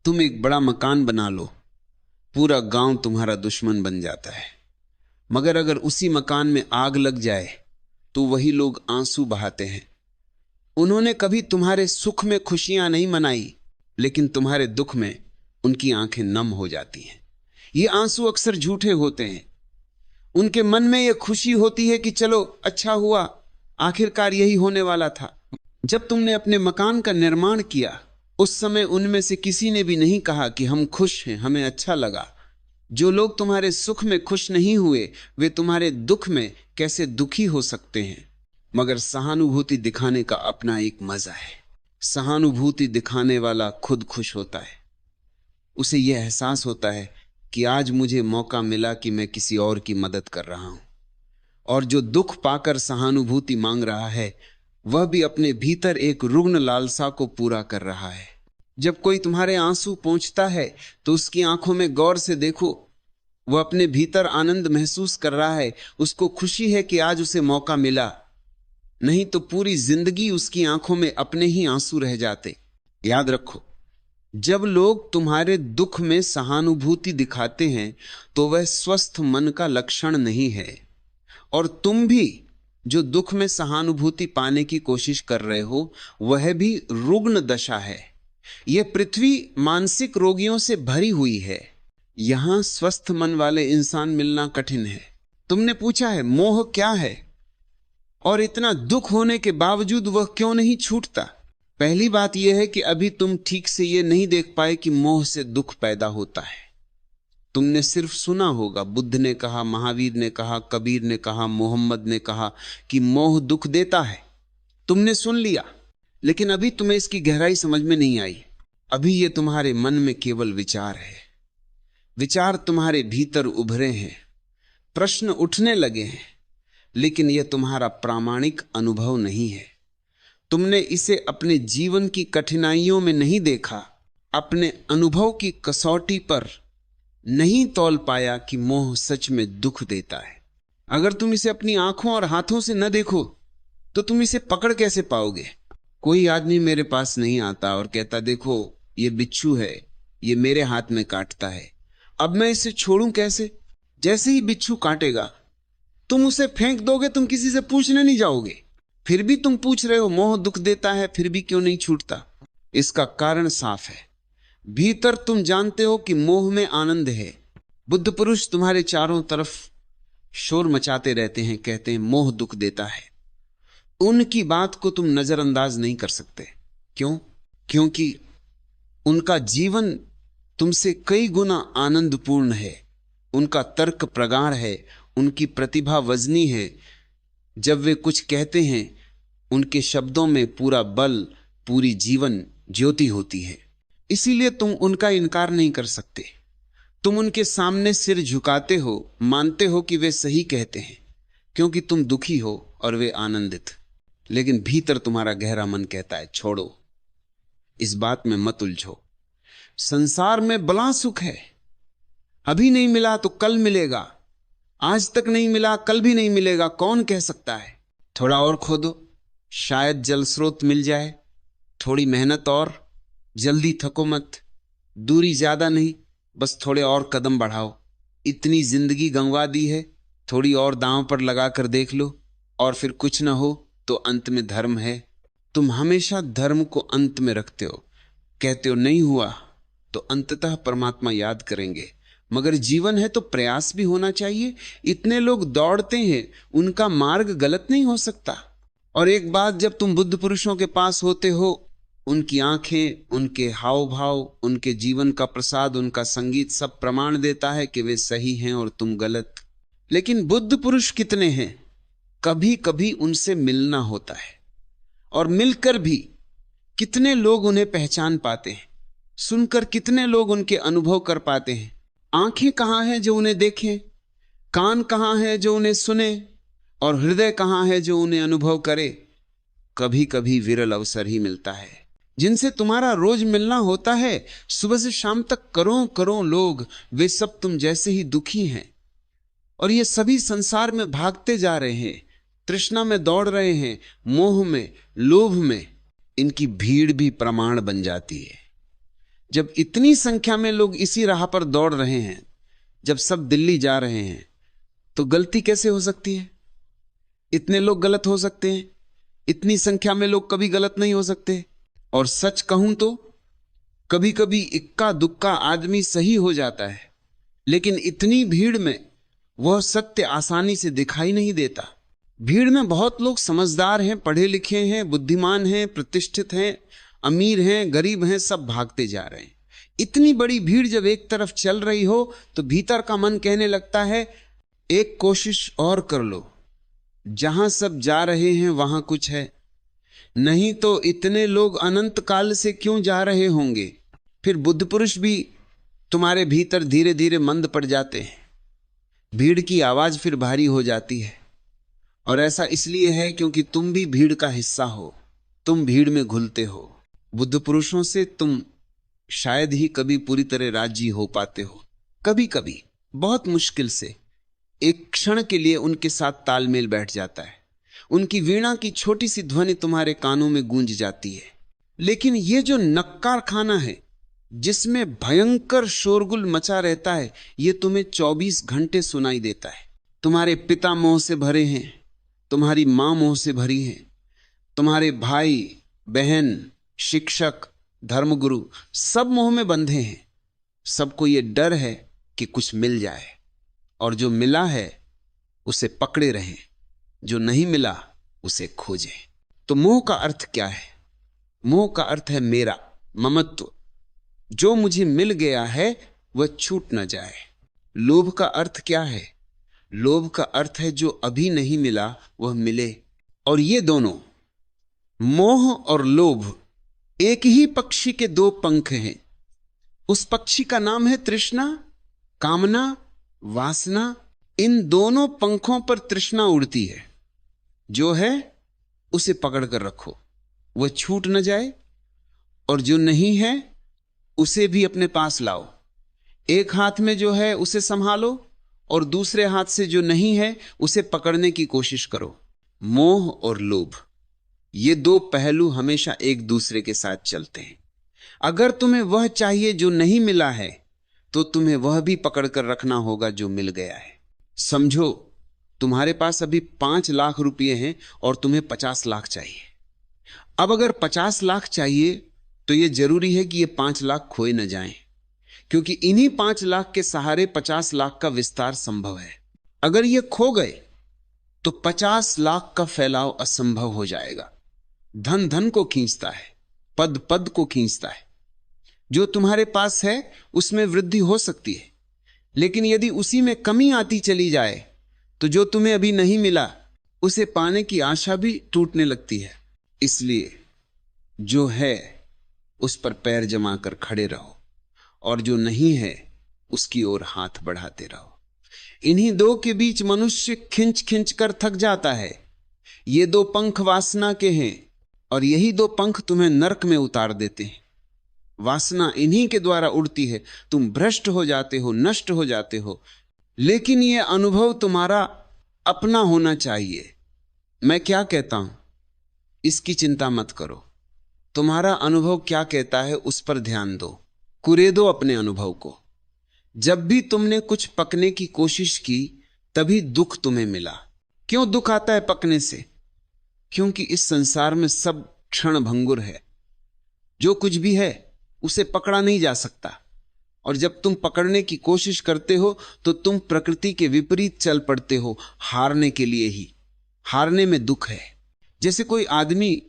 तुम एक बड़ा मकान बना लो, पूरा गांव तुम्हारा दुश्मन बन जाता है। मगर अगर उसी मकान में आग लग जाए तो वही लोग आंसू बहाते हैं। उन्होंने कभी तुम्हारे सुख में खुशियां नहीं मनाई, लेकिन तुम्हारे दुख में उनकी आंखें नम हो जाती हैं। ये आंसू अक्सर झूठे होते हैं। उनके मन में यह खुशी होती है कि चलो अच्छा हुआ, आखिरकार यही होने वाला था। जब तुमने अपने मकान का निर्माण किया, उस समय उनमें से किसी ने भी नहीं कहा कि हम खुश हैं, हमें अच्छा लगा। जो लोग तुम्हारे सुख में खुश नहीं हुए, वे तुम्हारे दुख में कैसे दुखी हो सकते हैं। मगर सहानुभूति दिखाने का अपना एक मजा है। सहानुभूति दिखाने वाला खुद खुश होता है। उसे यह एहसास होता है कि आज मुझे मौका मिला कि मैं किसी और की मदद कर रहा हूं। और जो दुख पाकर सहानुभूति मांग रहा है, वह भी अपने भीतर एक रुग्ण लालसा को पूरा कर रहा है। जब कोई तुम्हारे आंसू पोंछता है तो उसकी आंखों में गौर से देखो। वह अपने भीतर आनंद महसूस कर रहा है। उसको खुशी है कि आज उसे मौका मिला, नहीं तो पूरी जिंदगी उसकी आंखों में अपने ही आंसू रह जाते। याद रखो, जब लोग तुम्हारे दुख में सहानुभूति दिखाते हैं तो वह स्वस्थ मन का लक्षण नहीं है। और तुम भी जो दुख में सहानुभूति पाने की कोशिश कर रहे हो, वह भी रुग्ण दशा है। यह पृथ्वी मानसिक रोगियों से भरी हुई है। यहां स्वस्थ मन वाले इंसान मिलना कठिन है। तुमने पूछा है मोह क्या है, और इतना दुख होने के बावजूद वह क्यों नहीं छूटता। पहली बात यह है कि अभी तुम ठीक से यह नहीं देख पाए कि मोह से दुख पैदा होता है। तुमने सिर्फ सुना होगा, बुद्ध ने कहा, महावीर ने कहा, कबीर ने कहा, मोहम्मद ने कहा कि मोह दुख देता है। तुमने सुन लिया, लेकिन अभी तुम्हें इसकी गहराई समझ में नहीं आई। अभी यह तुम्हारे मन में केवल विचार है। विचार तुम्हारे भीतर उभरे हैं, प्रश्न उठने लगे हैं, लेकिन यह तुम्हारा प्रामाणिक अनुभव नहीं है। तुमने इसे अपने जीवन की कठिनाइयों में नहीं देखा, अपने अनुभव की कसौटी पर नहीं तौल पाया कि मोह सच में दुख देता है। अगर तुम इसे अपनी आंखों और हाथों से न देखो तो तुम इसे पकड़ कैसे पाओगे। कोई आदमी मेरे पास नहीं आता और कहता, देखो ये बिच्छू है, ये मेरे हाथ में काटता है, अब मैं इसे छोड़ूं कैसे। जैसे ही बिच्छू काटेगा तुम उसे फेंक दोगे, तुम किसी से पूछने नहीं जाओगे। फिर भी तुम पूछ रहे हो मोह दुख देता है, फिर भी क्यों नहीं छूटता। इसका कारण साफ है। भीतर तुम जानते हो कि मोह में आनंद है। बुद्ध पुरुष तुम्हारे चारों तरफ शोर मचाते रहते हैं, कहते हैं मोह दुख देता है। उनकी बात को तुम नजरअंदाज नहीं कर सकते। क्यों? क्योंकि उनका जीवन तुमसे कई गुना आनंदपूर्ण है। उनका तर्क प्रगाढ़ है, उनकी प्रतिभा वजनी है। जब वे कुछ कहते हैं, उनके शब्दों में पूरा बल, पूरी जीवन ज्योति होती है। इसीलिए तुम उनका इनकार नहीं कर सकते। तुम उनके सामने सिर झुकाते हो, मानते हो कि वे सही कहते हैं, क्योंकि तुम दुखी हो और वे आनंदित। लेकिन भीतर तुम्हारा गहरा मन कहता है छोड़ो, इस बात में मत उलझो। संसार में बड़ा सुख है, अभी नहीं मिला तो कल मिलेगा, आज तक नहीं मिला कल भी नहीं मिलेगा, कौन कह सकता है। थोड़ा और खोदो, शायद जल स्रोत मिल जाए। थोड़ी मेहनत और, जल्दी थको मत, दूरी ज्यादा नहीं, बस थोड़े और कदम बढ़ाओ। इतनी जिंदगी गंवा दी है, थोड़ी और दांव पर लगा कर देख लो। और फिर कुछ ना हो तो अंत में धर्म है। तुम हमेशा धर्म को अंत में रखते हो, कहते हो नहीं हुआ तो अंततः परमात्मा याद करेंगे। मगर जीवन है तो प्रयास भी होना चाहिए। इतने लोग दौड़ते हैं, उनका मार्ग गलत नहीं हो सकता। और एक बात, जब तुम बुद्ध पुरुषों के पास होते हो, उनकी आंखें, उनके हाव भाव, उनके जीवन का प्रसाद, उनका संगीत सब प्रमाण देता है कि वे सही हैं और तुम गलत। लेकिन बुद्ध पुरुष कितने हैं? कभी कभी उनसे मिलना होता है, और मिलकर भी कितने लोग उन्हें पहचान पाते हैं। सुनकर कितने लोग उनके अनुभव कर पाते हैं। आंखें कहां हैं जो उन्हें देखें, कान कहां है जो उन्हें सुने, और हृदय कहां है जो उन्हें अनुभव करे। कभी कभी विरल अवसर ही मिलता है। जिनसे तुम्हारा रोज मिलना होता है, सुबह से शाम तक करोड़ करोड़ लोग, वे सब तुम जैसे ही दुखी हैं। और ये सभी संसार में भागते जा रहे हैं, तृष्णा में दौड़ रहे हैं, मोह में, लोभ में। इनकी भीड़ भी प्रमाण बन जाती है। जब इतनी संख्या में लोग इसी राह पर दौड़ रहे हैं, जब सब दिल्ली जा रहे हैं, तो गलती कैसे हो सकती है? इतने लोग गलत हो सकते हैं? इतनी संख्या में लोग कभी गलत नहीं हो सकते। और सच कहूं तो कभी कभी इक्का दुक्का आदमी सही हो जाता है, लेकिन इतनी भीड़ में वह सत्य आसानी से दिखाई नहीं देता। भीड़ में बहुत लोग समझदार हैं, पढ़े लिखे हैं, बुद्धिमान हैं, प्रतिष्ठित हैं, अमीर हैं, गरीब हैं, सब भागते जा रहे हैं। इतनी बड़ी भीड़ जब एक तरफ चल रही हो तो भीतर का मन कहने लगता है एक कोशिश और कर लो, जहां सब जा रहे हैं वहां कुछ है, नहीं तो इतने लोग अनंत काल से क्यों जा रहे होंगे। फिर बुद्ध पुरुष भी तुम्हारे भीतर धीरे धीरे मंद पड़ जाते हैं, भीड़ की आवाज फिर भारी हो जाती है। और ऐसा इसलिए है क्योंकि तुम भी भीड़ का हिस्सा हो, तुम भीड़ में घुलते हो। बुद्ध पुरुषों से तुम शायद ही कभी पूरी तरह राजी हो पाते हो, कभी कभी बहुत मुश्किल से एक क्षण के लिए उनके साथ तालमेल बैठ जाता है, उनकी वीणा की छोटी सी ध्वनि तुम्हारे कानों में गूंज जाती है। लेकिन ये जो नक्कार खाना है जिसमें भयंकर शोरगुल मचा रहता है, ये तुम्हें 24 घंटे सुनाई देता है। तुम्हारे पिता मोह से भरे हैं, तुम्हारी मां मोह से भरी है, तुम्हारे भाई बहन शिक्षक धर्मगुरु सब मोह में बंधे हैं। सबको ये डर है कि कुछ मिल जाए, और जो मिला है उसे पकड़े रहें, जो नहीं मिला उसे खोजें। तो मोह का अर्थ क्या है? मोह का अर्थ है मेरा, ममत्व। जो मुझे मिल गया है वह छूट न जाए। लोभ का अर्थ क्या है? लोभ का अर्थ है जो अभी नहीं मिला वह मिले। और ये दोनों, मोह और लोभ, एक ही पक्षी के दो पंख हैं। उस पक्षी का नाम है तृष्णा, कामना, वासना। इन दोनों पंखों पर तृष्णा उड़ती है। जो है उसे पकड़ कर रखो, वह छूट न जाए, और जो नहीं है उसे भी अपने पास लाओ। एक हाथ में जो है उसे संभालो, और दूसरे हाथ से जो नहीं है उसे पकड़ने की कोशिश करो। मोह और लोभ, ये दो पहलू हमेशा एक दूसरे के साथ चलते हैं। अगर तुम्हें वह चाहिए जो नहीं मिला है, तो तुम्हें वह भी पकड़ कर रखना होगा जो मिल गया है। समझो तुम्हारे पास अभी 5 लाख रुपए हैं और तुम्हें 50 लाख चाहिए। अब अगर 50 लाख चाहिए तो यह जरूरी है कि ये 5 लाख खोए न जाएं, क्योंकि इन्हीं 5 लाख के सहारे 50 लाख का विस्तार संभव है। अगर ये खो गए तो 50 लाख का फैलाव असंभव हो जाएगा। धन धन को खींचता है, पद पद को खींचता है। जो तुम्हारे पास है उसमें वृद्धि हो सकती है, लेकिन यदि उसी में कमी आती चली जाए तो जो तुम्हें अभी नहीं मिला उसे पाने की आशा भी टूटने लगती है। इसलिए जो है उस पर पैर जमा कर खड़े रहो, और जो नहीं है उसकी ओर हाथ बढ़ाते रहो। इन्हीं दो के बीच मनुष्य खिंच खिंच कर थक जाता है। ये दो पंख वासना के हैं, और यही दो पंख तुम्हें नरक में उतार देते हैं। वासना इन्हीं के द्वारा उड़ती है, तुम भ्रष्ट हो जाते हो, नष्ट हो जाते हो। लेकिन यह अनुभव तुम्हारा अपना होना चाहिए। मैं क्या कहता हूं इसकी चिंता मत करो। तुम्हारा अनुभव क्या कहता है उस पर ध्यान दो, कुरेदो अपने अनुभव को। जब भी तुमने कुछ पकने की कोशिश की तभी दुख तुम्हें मिला। क्यों दुख आता है पकने से? क्योंकि इस संसार में सब क्षण भंगुर है। जो कुछ भी है उसे पकड़ा नहीं जा सकता, और जब तुम पकड़ने की कोशिश करते हो तो तुम प्रकृति के विपरीत चल पड़ते हो, हारने के लिए ही। हारने में दुख है। जैसे कोई आदमी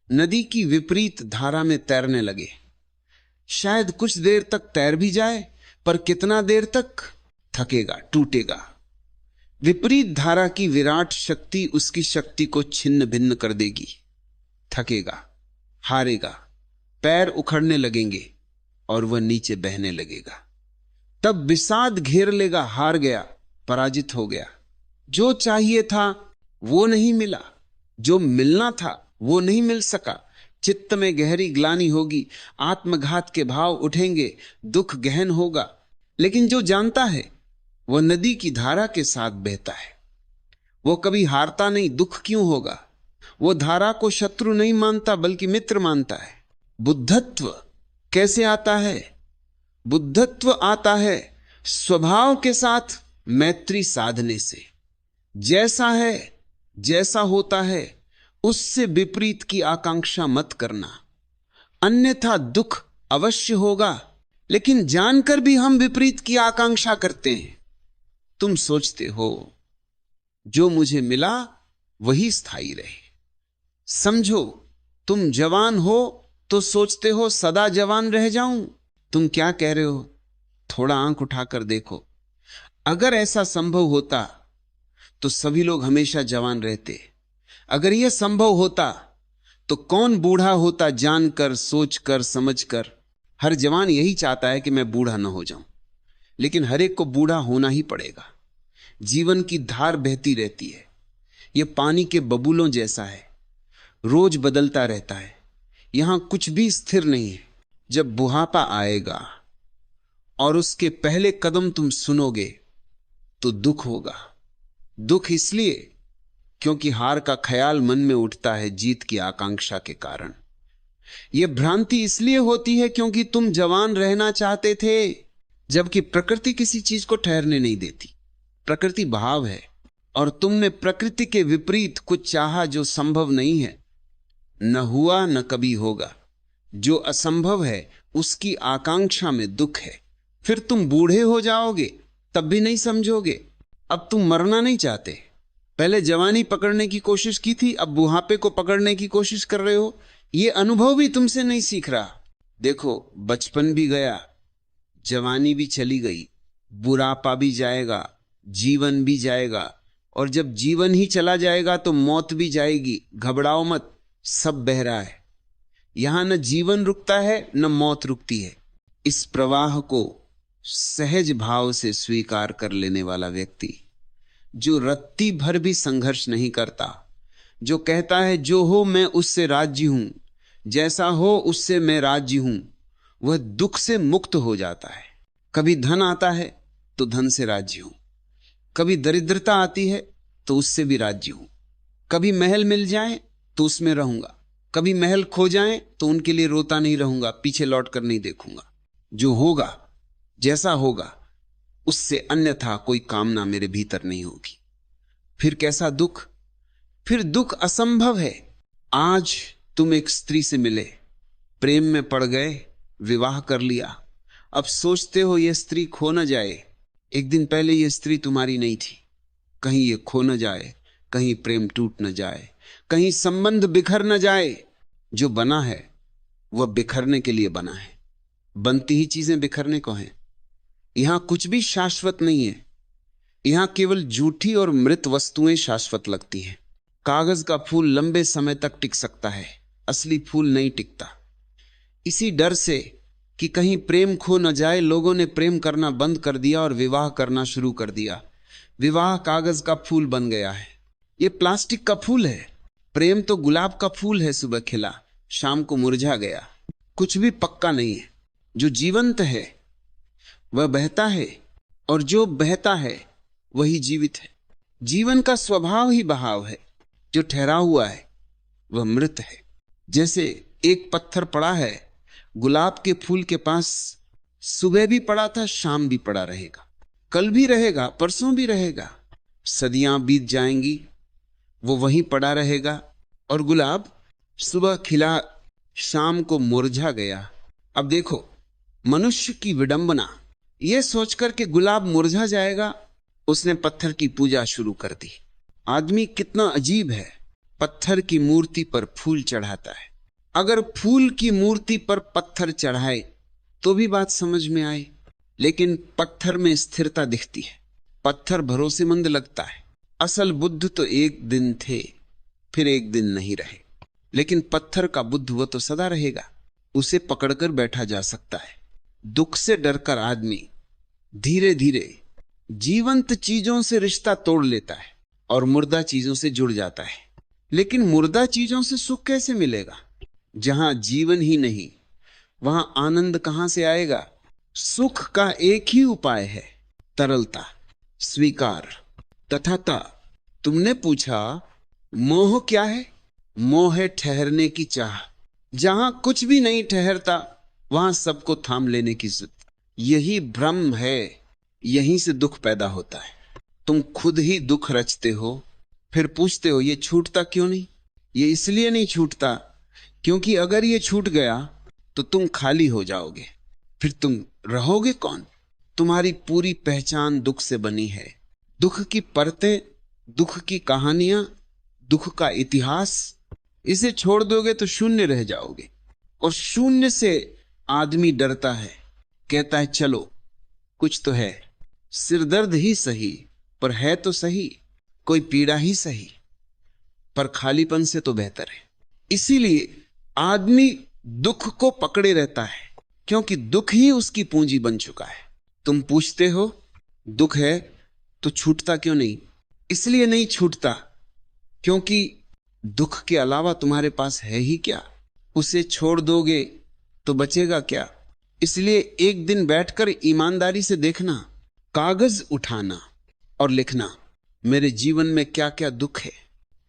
नदी की विपरीत धारा में तैरने लगे, शायद कुछ देर तक तैर भी जाए, पर कितना देर तक? थकेगा, टूटेगा। विपरीत धारा की विराट शक्ति उसकी शक्ति को छिन्न भिन्न कर देगी। थकेगा, हारेगा, पैर उखड़ने लगेंगे और वह नीचे बहने लगेगा। तब विषाद घेर लेगा, हार गया, पराजित हो गया। जो चाहिए था वो नहीं मिला, जो मिलना था वो नहीं मिल सका। चित्त में गहरी ग्लानि होगी, आत्मघात के भाव उठेंगे, दुख गहन होगा। लेकिन जो जानता है वह नदी की धारा के साथ बहता है, वो कभी हारता नहीं। दुख क्यों होगा? वो धारा को शत्रु नहीं मानता बल्कि मित्र मानता है। बुद्धत्व कैसे आता है? बुद्धत्व आता है स्वभाव के साथ मैत्री साधने से। जैसा है, जैसा होता है, उससे विपरीत की आकांक्षा मत करना, अन्यथा दुख अवश्य होगा। लेकिन जानकर भी हम विपरीत की आकांक्षा करते हैं। तुम सोचते हो जो मुझे मिला वही स्थायी रहे। समझो, तुम जवान हो तो सोचते हो सदा जवान रह जाऊं। तुम क्या कह रहे हो? थोड़ा आंख उठाकर देखो। अगर ऐसा संभव होता तो सभी लोग हमेशा जवान रहते। अगर यह संभव होता तो कौन बूढ़ा होता? जानकर, सोचकर, समझकर। हर जवान यही चाहता है कि मैं बूढ़ा ना हो जाऊं, लेकिन हर एक को बूढ़ा होना ही पड़ेगा। जीवन की धार बहती रहती है। यह पानी के बबूलों जैसा है, रोज बदलता रहता है। यहां कुछ भी स्थिर नहीं है। जब बुढ़ापा आएगा और उसके पहले कदम तुम सुनोगे तो दुख होगा। दुख इसलिए क्योंकि हार का ख्याल मन में उठता है जीत की आकांक्षा के कारण। यह भ्रांति इसलिए होती है क्योंकि तुम जवान रहना चाहते थे, जबकि प्रकृति किसी चीज को ठहरने नहीं देती। प्रकृति भाव है और तुमने प्रकृति के विपरीत कुछ चाहा जो संभव नहीं है। न हुआ न कभी होगा। जो असंभव है उसकी आकांक्षा में दुख है। फिर तुम बूढ़े हो जाओगे तब भी नहीं समझोगे। अब तुम मरना नहीं चाहते। पहले जवानी पकड़ने की कोशिश की थी, अब बुढ़ापे को पकड़ने की कोशिश कर रहे हो। यह अनुभव भी तुमसे नहीं सीख रहा। देखो, बचपन भी गया, जवानी भी चली गई, बुढ़ापा भी जाएगा, जीवन भी जाएगा, और जब जीवन ही चला जाएगा तो मौत भी जाएगी। घबराओ मत, सब बह रहा है। यहां न जीवन रुकता है न मौत रुकती है। इस प्रवाह को सहज भाव से स्वीकार कर लेने वाला व्यक्ति, जो रत्ती भर भी संघर्ष नहीं करता, जो कहता है जो हो मैं उससे राजी हूं, जैसा हो उससे मैं राजी हूं, वह दुख से मुक्त हो जाता है। कभी धन आता है तो धन से राजी हूं, कभी दरिद्रता आती है तो उससे भी राजी हूं, कभी महल मिल जाए तो उसमें रहूंगा, कभी महल खो जाए तो उनके लिए रोता नहीं रहूंगा, पीछे लौट कर नहीं देखूंगा। जो होगा, जैसा होगा, उससे अन्यथा कोई कामना मेरे भीतर नहीं होगी। फिर कैसा दुख? फिर दुख असंभव है। आज तुम एक स्त्री से मिले, प्रेम में पड़ गए, विवाह कर लिया। अब सोचते हो यह स्त्री खो न जाए। एक दिन पहले यह स्त्री तुम्हारी नहीं थी। कहीं यह खो न जाए, कहीं प्रेम टूट न जाए, कहीं संबंध बिखर न जाए। जो बना है वह बिखरने के लिए बना है। बनती ही चीजें बिखरने को हैं। यहां कुछ भी शाश्वत नहीं है। यहां केवल झूठी और मृत वस्तुएं शाश्वत लगती हैं। कागज का फूल लंबे समय तक टिक सकता है, असली फूल नहीं टिकता। इसी डर से कि कहीं प्रेम खो न जाए, लोगों ने प्रेम करना बंद कर दिया और विवाह करना शुरू कर दिया। विवाह कागज का फूल बन गया है। यह प्लास्टिक का फूल है। प्रेम तो गुलाब का फूल है, सुबह खिला, शाम को मुरझा गया। कुछ भी पक्का नहीं है। जो जीवंत है वह बहता है, और जो बहता है वही जीवित है। जीवन का स्वभाव ही बहाव है। जो ठहरा हुआ है वह मृत है। जैसे एक पत्थर पड़ा है गुलाब के फूल के पास, सुबह भी पड़ा था, शाम भी पड़ा रहेगा, कल भी रहेगा, परसों भी रहेगा। सदियां बीत जाएंगी, वो वहीं पड़ा रहेगा। और गुलाब सुबह खिला, शाम को मुरझा गया। अब देखो, मनुष्य की विडंबना, यह सोचकर कि गुलाब मुरझा जाएगा, उसने पत्थर की पूजा शुरू कर दी। आदमी कितना अजीब है, पत्थर की मूर्ति पर फूल चढ़ाता है। अगर फूल की मूर्ति पर पत्थर चढ़ाए तो भी बात समझ में आए, लेकिन पत्थर में स्थिरता दिखती है। पत्थर भरोसेमंद लगता है। असल बुद्ध तो एक दिन थे, फिर एक दिन नहीं रहे, लेकिन पत्थर का बुद्ध वह तो सदा रहेगा। उसे पकड़कर बैठा जा सकता है। दुख से डरकर आदमी धीरे धीरे जीवंत चीजों से रिश्ता तोड़ लेता है और मुर्दा चीजों से जुड़ जाता है। लेकिन मुर्दा चीजों से सुख कैसे मिलेगा? जहां जीवन ही नहीं, वहां आनंद कहां से आएगा? सुख का एक ही उपाय है, तरलता, स्वीकार, तथाता। तुमने पूछा मोह क्या है? मोह है ठहरने की चाह। जहां कुछ भी नहीं ठहरता वहां सबको थाम लेने की जरूरत। यही भ्रम है, यहीं से दुख पैदा होता है। तुम खुद ही दुख रचते हो, फिर पूछते हो ये छूटता क्यों नहीं। ये इसलिए नहीं छूटता क्योंकि अगर ये छूट गया तो तुम खाली हो जाओगे, फिर तुम रहोगे कौन। तुम्हारी पूरी पहचान दुख से बनी है। दुख की परतें, दुख की कहानियां, दुख का इतिहास, इसे छोड़ दोगे तो शून्य रह जाओगे। और शून्य से आदमी डरता है, कहता है चलो कुछ तो है, सिरदर्द ही सही पर है तो सही, कोई पीड़ा ही सही पर खालीपन से तो बेहतर है। इसीलिए आदमी दुख को पकड़े रहता है, क्योंकि दुख ही उसकी पूंजी बन चुका है। तुम पूछते हो दुख है तो छूटता क्यों नहीं। इसलिए नहीं छूटता क्योंकि दुख के अलावा तुम्हारे पास है ही क्या। उसे छोड़ दोगे तो बचेगा क्या। इसलिए एक दिन बैठकर ईमानदारी से देखना, कागज उठाना और लिखना मेरे जीवन में क्या क्या दुख है।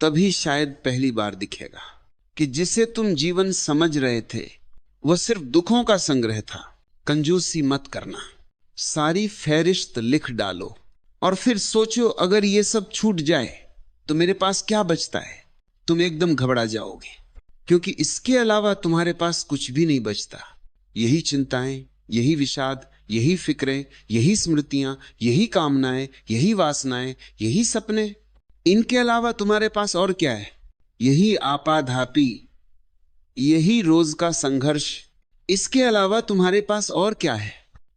तभी शायद पहली बार दिखेगा कि जिसे तुम जीवन समझ रहे थे वह सिर्फ दुखों का संग्रह था। कंजूसी मत करना, सारी फहरिस्त लिख डालो और फिर सोचो अगर ये सब छूट जाए तो मेरे पास क्या बचता है। तुम एकदम घबरा जाओगे, क्योंकि इसके अलावा तुम्हारे पास कुछ भी नहीं बचता। यही चिंताएं, यही विषाद, यही फिक्रें, यही स्मृतियां, यही कामनाएं, यही वासनाएं, यही सपने, इनके अलावा तुम्हारे पास और क्या है। यही आपाधापी, यही रोज का संघर्ष, इसके अलावा तुम्हारे पास और क्या है।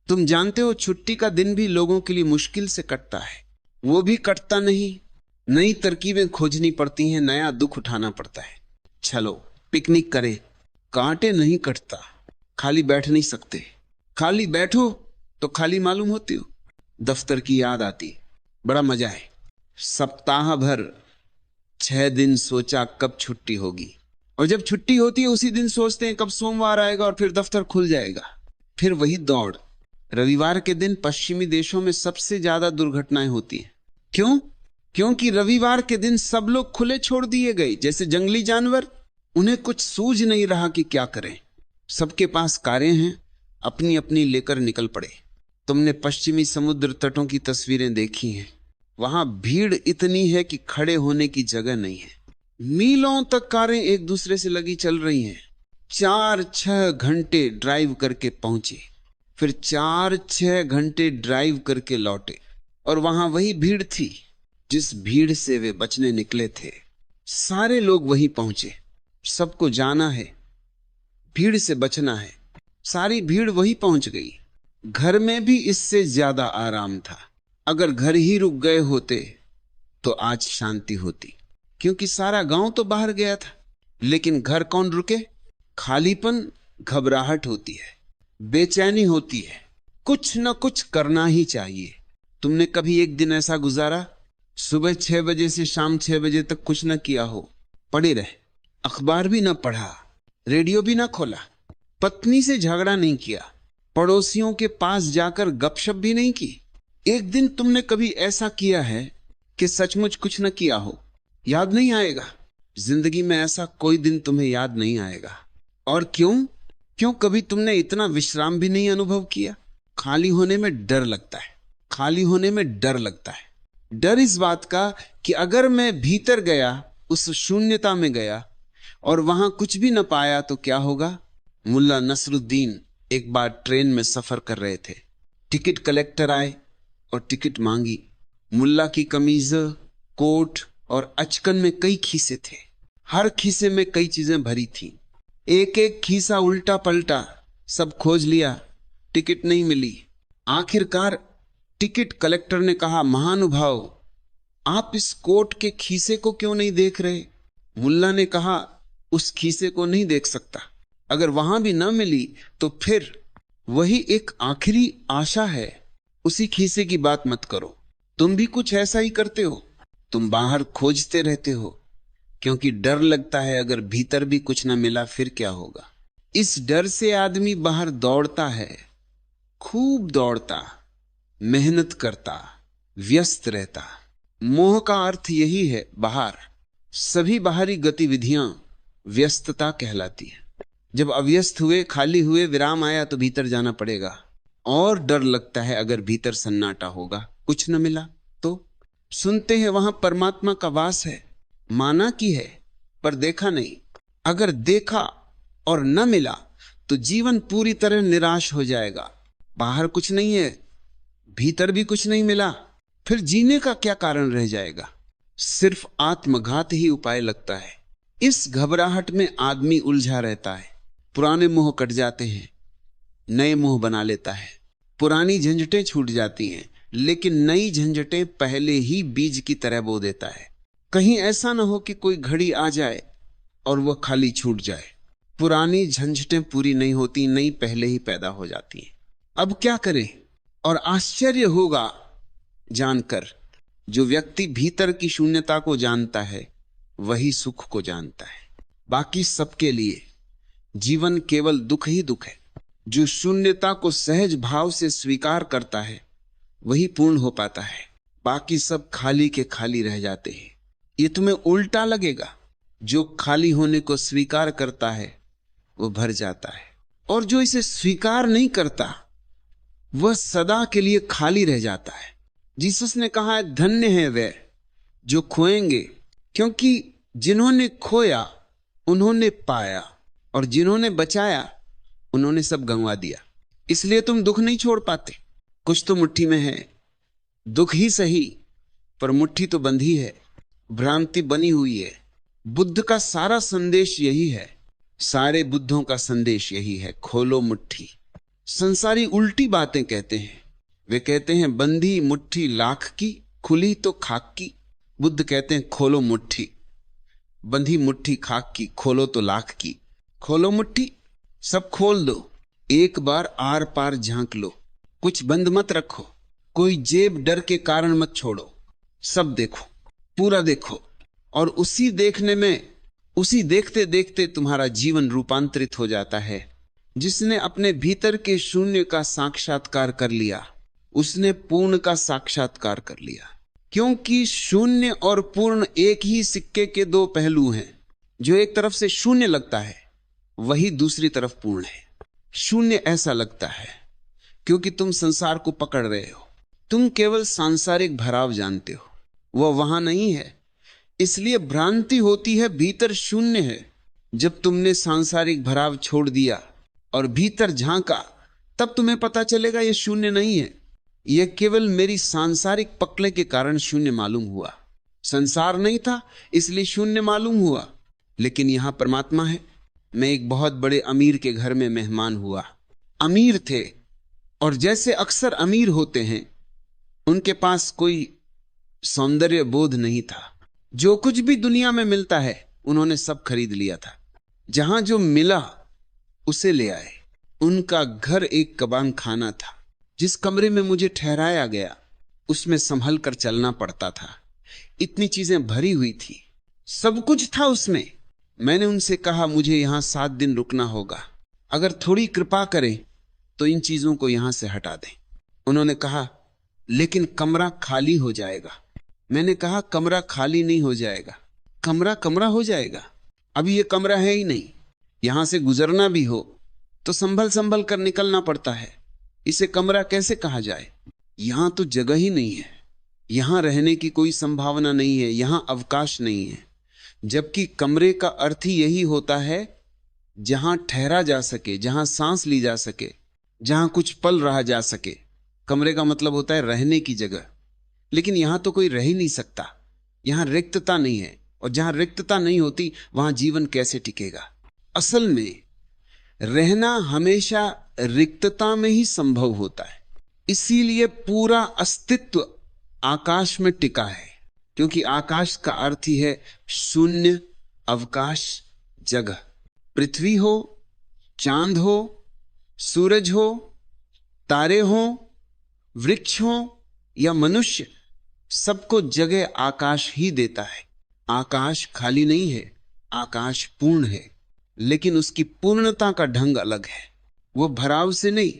तुम जानते हो छुट्टी का दिन भी लोगों के लिए मुश्किल से कटता है। वो भी कटता नहीं, नई तरकीबें खोजनी पड़ती हैं, नया दुख उठाना पड़ता है। चलो पिकनिक करें, कांटे नहीं कटता, खाली बैठ नहीं सकते। खाली बैठो तो खाली मालूम होती हो। दफ्तर की याद आती, बड़ा मजा है। सप्ताह भर 6 दिन सोचा कब छुट्टी होगी, और जब छुट्टी होती है उसी दिन सोचते हैं कब सोमवार आएगा और फिर दफ्तर खुल जाएगा। फिर वही दौड़। रविवार के दिन पश्चिमी देशों में सबसे ज्यादा दुर्घटनाएं होती हैं। क्यों? क्योंकि रविवार के दिन सब लोग खुले छोड़ दिए गए, जैसे जंगली जानवर। उन्हें कुछ सूझ नहीं रहा कि क्या करें। सबके पास कारें हैं, अपनी अपनी लेकर निकल पड़े। तुमने पश्चिमी समुद्र तटों की तस्वीरें देखी हैं, वहां भीड़ इतनी है कि खड़े होने की जगह नहीं है। मीलों तक कारें एक दूसरे से लगी चल रही हैं। 4-6 घंटे ड्राइव करके पहुंचे, फिर 4-6 घंटे ड्राइव करके लौटे, और वहां वही भीड़ थी जिस भीड़ से वे बचने निकले थे। सारे लोग वहीं पहुंचे, सबको जाना है, भीड़ से बचना है। सारी भीड़ वहीं पहुंच गई। घर में भी इससे ज्यादा आराम था। अगर घर ही रुक गए होते तो आज शांति होती, क्योंकि सारा गांव तो बाहर गया था। लेकिन घर कौन रुके। खालीपन, घबराहट होती है, बेचैनी होती है, कुछ न कुछ करना ही चाहिए। तुमने कभी एक दिन ऐसा गुजारा, सुबह 6 बजे से शाम 6 बजे तक कुछ न किया हो, पड़े रहे, अखबार भी ना पढ़ा, रेडियो भी ना खोला, पत्नी से झगड़ा नहीं किया, पड़ोसियों के पास जाकर गपशप भी नहीं की। एक दिन तुमने कभी ऐसा किया है कि सचमुच कुछ न किया हो? याद नहीं आएगा। जिंदगी में ऐसा कोई दिन तुम्हें याद नहीं आएगा। और क्यों? क्यों कभी तुमने इतना विश्राम भी नहीं अनुभव किया? खाली होने में डर लगता है, खाली होने में डर लगता है। डर इस बात का कि अगर मैं भीतर गया, उस शून्यता में गया और वहां कुछ भी न पाया तो क्या होगा। मुल्ला नसरुद्दीन एक बार ट्रेन में सफर कर रहे थे। टिकट कलेक्टर आए और टिकट मांगी। मुल्ला की कमीज, कोट और अचकन में कई खीसे थे। हर खीसे में कई चीजें भरी थीं। एक एक खीसा उल्टा पलटा, सब खोज लिया, टिकट नहीं मिली। आखिरकार टिकट कलेक्टर ने कहा, महानुभाव, आप इस कोट के खीसे को क्यों नहीं देख रहे? मुल्ला ने कहा, उस खीसे को नहीं देख सकता। अगर वहां भी न मिली तो फिर वही एक आखिरी आशा है, उसी खीसे की बात मत करो। तुम भी कुछ ऐसा ही करते हो। तुम बाहर खोजते रहते हो क्योंकि डर लगता है अगर भीतर भी कुछ न मिला फिर क्या होगा। इस डर से आदमी बाहर दौड़ता है, खूब दौड़ता, मेहनत करता, व्यस्त रहता। मोह का अर्थ यही है, बाहर। सभी बाहरी गतिविधियां व्यस्तता कहलाती है। जब अव्यस्त हुए, खाली हुए, विराम आया तो भीतर जाना पड़ेगा। और डर लगता है अगर भीतर सन्नाटा होगा, कुछ न मिला तो। सुनते हैं वहां परमात्मा का वास है, माना कि है, पर देखा नहीं। अगर देखा और न मिला तो जीवन पूरी तरह निराश हो जाएगा। बाहर कुछ नहीं है, भीतर भी कुछ नहीं मिला, फिर जीने का क्या कारण रह जाएगा? सिर्फ आत्मघात ही उपाय लगता है। इस घबराहट में आदमी उलझा रहता है। पुराने मोह कट जाते हैं, नए मोह बना लेता है। पुरानी झंझटें छूट जाती हैं, लेकिन नई झंझटें पहले ही बीज की तरह बो देता है। कहीं ऐसा ना हो कि कोई घड़ी आ जाए और वह खाली छूट जाए। पुरानी झंझटें पूरी नहीं होती, नई पहले ही पैदा हो जाती हैं। अब क्या करें? और आश्चर्य होगा जानकर, जो व्यक्ति भीतर की शून्यता को जानता है वही सुख को जानता है। बाकी सबके लिए जीवन केवल दुख ही दुख है। जो शून्यता को सहज भाव से स्वीकार करता है वही पूर्ण हो पाता है। बाकी सब खाली के खाली रह जाते हैं। ये तुम्हें उल्टा लगेगा, जो खाली होने को स्वीकार करता है वो भर जाता है, और जो इसे स्वीकार नहीं करता वह सदा के लिए खाली रह जाता है। जीसस ने कहा है, धन्य है वे जो खोएंगे, क्योंकि जिन्होंने खोया उन्होंने पाया, और जिन्होंने बचाया उन्होंने सब गंवा दिया। इसलिए तुम दुख नहीं छोड़ पाते। कुछ तो मुट्ठी में है, दुख ही सही, पर मुट्ठी तो बंधी है, भ्रांति बनी हुई है। बुद्ध का सारा संदेश यही है, सारे बुद्धों का संदेश यही है, खोलो मुट्ठी। संसारी उल्टी बातें कहते हैं। वे कहते हैं बंधी मुट्ठी लाख की, खुली तो खाक की। बुद्ध कहते हैं खोलो मुट्ठी। बंधी मुट्ठी खाक की, खोलो तो लाख की। खोलो मुट्ठी, सब खोल दो, एक बार आर पार झांक लो, कुछ बंद मत रखो, कोई जेब डर के कारण मत छोड़ो। सब देखो, पूरा देखो, और उसी देखने में, उसी देखते देखते तुम्हारा जीवन रूपांतरित हो जाता है। जिसने अपने भीतर के शून्य का साक्षात्कार कर लिया उसने पूर्ण का साक्षात्कार कर लिया। क्योंकि शून्य और पूर्ण एक ही सिक्के के दो पहलू हैं। जो एक तरफ से शून्य लगता है वही दूसरी तरफ पूर्ण है। शून्य ऐसा लगता है क्योंकि तुम संसार को पकड़ रहे हो, तुम केवल सांसारिक भराव जानते हो, वह वहां नहीं है, इसलिए भ्रांति होती है भीतर शून्य है। जब तुमने सांसारिक भराव छोड़ दिया और भीतर झांका, तब तुम्हें पता चलेगा यह शून्य नहीं है, यह केवल मेरी सांसारिक पकड़े के कारण शून्य मालूम हुआ। संसार नहीं था इसलिए शून्य मालूम हुआ, लेकिन यहां परमात्मा है। मैं एक बहुत बड़े अमीर के घर में मेहमान हुआ। अमीर थे, और जैसे अक्सर अमीर होते हैं, उनके पास कोई सौंदर्य बोध नहीं था। जो कुछ भी दुनिया में मिलता है उन्होंने सब खरीद लिया था। जहां जो मिला उसे ले आए। उनका घर एक कबान खाना था। जिस कमरे में मुझे ठहराया गया उसमें संभल कर चलना पड़ता था। इतनी चीजें भरी हुई थी, सब कुछ था उसमें। मैंने उनसे कहा मुझे यहां 7 दिन रुकना होगा, अगर थोड़ी कृपा करें तो इन चीजों को यहां से हटा दें। उन्होंने कहा लेकिन कमरा खाली हो जाएगा। मैंने कहा कमरा खाली नहीं हो जाएगा, कमरा कमरा हो जाएगा। अभी ये कमरा है ही नहीं, यहां से गुजरना भी हो तो संभल संभल कर निकलना पड़ता है। इसे कमरा कैसे कहा जाए? यहां तो जगह ही नहीं है, यहां रहने की कोई संभावना नहीं है, यहां अवकाश नहीं है। जबकि कमरे का अर्थ ही यही होता है जहां ठहरा जा सके, जहां सांस ली जा सके, जहां कुछ पल रहा जा सके। कमरे का मतलब होता है रहने की जगह। लेकिन यहां तो कोई रह ही नहीं सकता, यहां रिक्तता नहीं है, और जहां रिक्तता नहीं होती वहां जीवन कैसे टिकेगा? असल में रहना हमेशा रिक्तता में ही संभव होता है। इसीलिए पूरा अस्तित्व आकाश में टिका है, क्योंकि आकाश का अर्थ ही है शून्य, अवकाश, जगह। पृथ्वी हो, चांद हो, सूरज हो, तारे हो, वृक्ष हो या मनुष्य, सबको जगह आकाश ही देता है। आकाश खाली नहीं है, आकाश पूर्ण है, लेकिन उसकी पूर्णता का ढंग अलग है। वो भराव से नहीं,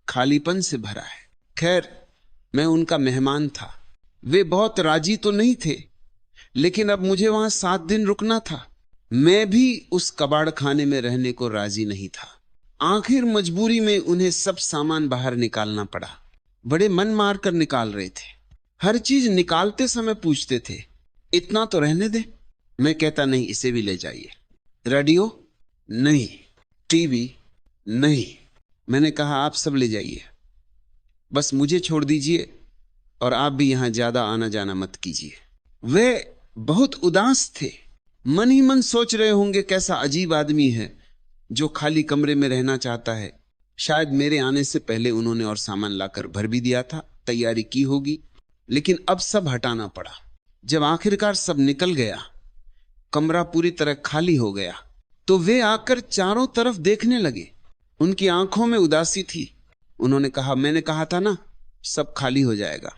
खालीपन से भरा है। खैर, मैं उनका मेहमान था। वे बहुत राजी तो नहीं थे, लेकिन अब मुझे वहां 7 दिन रुकना था। मैं भी उस कबाड़ खाने में रहने को राजी नहीं था। आखिर मजबूरी में उन्हें सब सामान बाहर निकालना पड़ा। बड़े मन मार कर निकाल रहे थे। हर चीज निकालते समय पूछते थे, इतना तो रहने दे। मैं कहता, नहीं, इसे भी ले जाइए। रेडियो नहीं, टीवी नहीं। मैंने कहा, आप सब ले जाइए, बस मुझे छोड़ दीजिए और आप भी यहां ज्यादा आना जाना मत कीजिए। वे बहुत उदास थे। मन ही मन सोच रहे होंगे, कैसा अजीब आदमी है जो खाली कमरे में रहना चाहता है। शायद मेरे आने से पहले उन्होंने और सामान लाकर भर भी दिया था, तैयारी की होगी, लेकिन अब सब हटाना पड़ा। जब आखिरकार सब निकल गया, कमरा पूरी तरह खाली हो गया, तो वे आकर चारों तरफ देखने लगे। उनकी आंखों में उदासी थी। उन्होंने कहा, मैंने कहा था ना, सब खाली हो जाएगा।